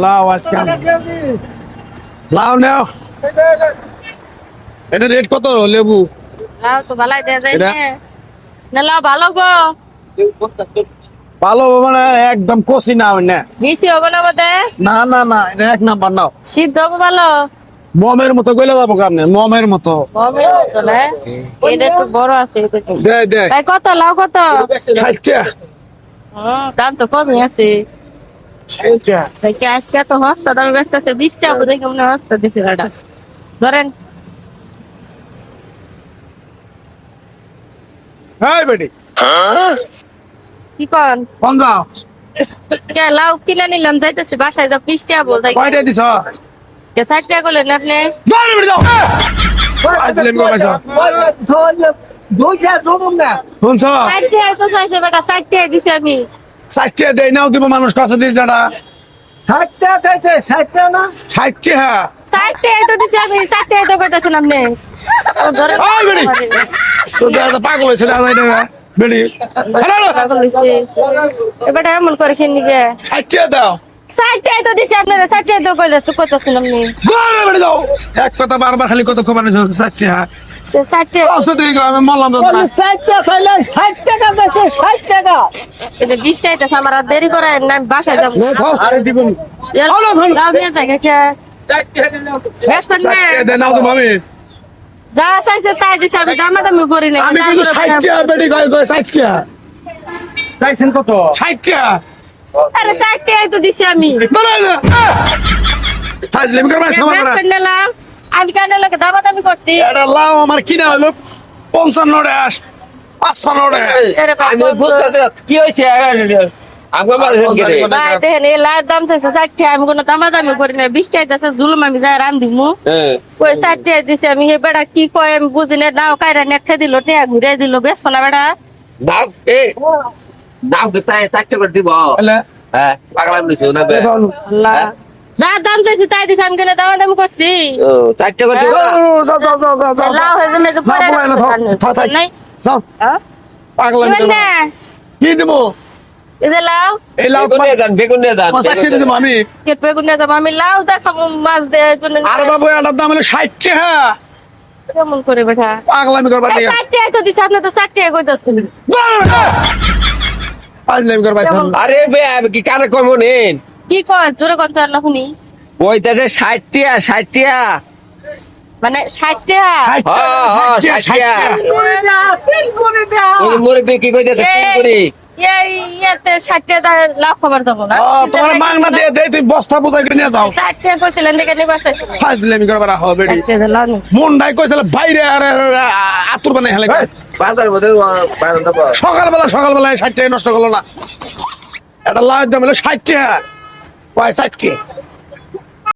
লাউ আজকে লাউ নাও। এটা রেট কত লেবু? লাউ তো ভালাই দেয়া যায় এটা? না। না লাউ ভালো গো। ভালো মানে একদম কষি নাও না। বেশি হবে না বোধে। না না না, এটা এক নাম্বার নাও। সিদ্ধ হবে ভালো। মমের মতো গলে যাবো কারণে, মমের মতো। কমের মতো না। এটা তো বড় আছে এটা তো। দে দে তাই কত লাউ কত? 60 টাকা। দাম তো কমই আছে। 60 টাকা। তাই কি আজকে তো হস্তা দাম ব্যস্ত আছে 20 টাকা দেখে মনে হস্তা দিছে গাড়া। ধরেন এই বেটি কি করেন? কোন যাও? কে লাউ কিনে নিলাম যাইতেছে বাসায় যা 20 টাকা বল তাই কয়টা দিছ? কে 60 টাকা করলেন আপনি? যাও বেটি যাও। আজলে আমি কইছো। শুনছ? 60 টাকা তো চাইছে বেটা 60 টাকা দিছি আমি। 60 টাকা দেই নাও দিব মানুষ কাছে দিয়ে যাটা। 60 টাকা। 60 টাকা তো দিছি আমি 60 টাকা তো কইতাছেন আপনি। ও ধরেন ওই বেটি তো দাদা পাগল হইছে দাদা এটা বেটি। হ্যালো পাগল হইছে। এবারে এমন করে খেয়ে নিবে 60 টাকা দাও। 60 টাকা তো দিছি আপনারা 60 টাকা তো কইতাছেন আপনি। যাও বেটি যাও। এক কথা বারবার খালি কত খবর নিছ 60 টাকা। 60 টাকা কত দিই আমি মরলাম তো না। 60 টাকা দেখো 60 টাকা। এই যে 20 টাকা তো আমার আর দেরি করে না আমি বাসায় যাব। না খাও আরে দিব নি। লাউ নিয়ে যাই গেছে। 60 টাকা দে নাও তো ভাবি। যা চাইছে তাই দিছি আমি দামাদামি করি না। আমি কইছি 60 টাকা বেটি কয় 60 টাকা। চাইছেন কত? 60 টাকা। আরে 60 টাকা তো দিছি আমি। হাজলে আমি করবা সময় না। নিলাম আমি কেন লাগে দামাদামি করছি। এটা লাও আমার কিনা হলো 55 টাকা 55 টাকা। আরে আমি বুঝতেছি কি হয়েছে আপনার মাঝে ভাই দেখেন এই লাউর দাম চাইছে 60 টাকা আমি কোনো দামাদামি করি না 20 টাকা দিছে জুলুম আমি যাই রান্ধিমু। কই 60 টাকা দিছে আমি হে বেড়া কি কয় আমি বুঝি না নাও কাইরা নেটে দিল টিয়া ঘুরে দিল বেশ ফলা বেড়া। দাও দাও তাই চারটে করে দিব হ্যালো হ্যাঁ পাগলাম দিছো না বে আল্লাহ যা দাম চাইছে তাই দিছে আমি কেন দামাদামি করছি। চারটে করে দিব যাও যাও যাও যাও যাও লাউ হয়ে যাবে পরে নাই যাও হ্যাঁ পাগলা দিবেন না কি দেব এই যে লাউ এই লাউ বেগুন নিয়ে যান বেগুন নিয়ে যান 60 দেব আমি। কেটে গুনে যাব আমি লাউ দেখাবো মাছ দেওয়ার জন্য আরে বাবু এটার দাম হলো 60 টাকা। কেমন করে বেটা পাগলামি করবা এই নিয়ে 60 টাকা তো দিছে আপনি তো 60 টাকা কইতাছেন। পাগলামি করবা আরে বে কি কারে কম নেন কি কয় জোরে কথা আল্লাহ শুনি বইতাছে 60 টাকা 60 টাকা মানে 60 টাকা হ্যাঁ 60 টাকা ওই মুরব্বি কি কইতাছে তিন করে ইয়াতে 60 টাকা লাভ খবর দেবো না তোমার মাংনা দিয়ে দেই তুই বস্তা বোঝাই করে নিয়ে যাও। 60 টাকা কইছিলেন দেখে নিবা ফাজলামি করবা রাখো বেটি। 60 টাকা লাভ মনটাই কইছিল বাইরে আরে আতুর বানাই হেলে বাজার মধ্যে বাইরে দেব সকালবেলা 60 টাকা নষ্ট করলো না। এটা লাউ দাম হলো 60 টাকা। কয় 60 টাকা।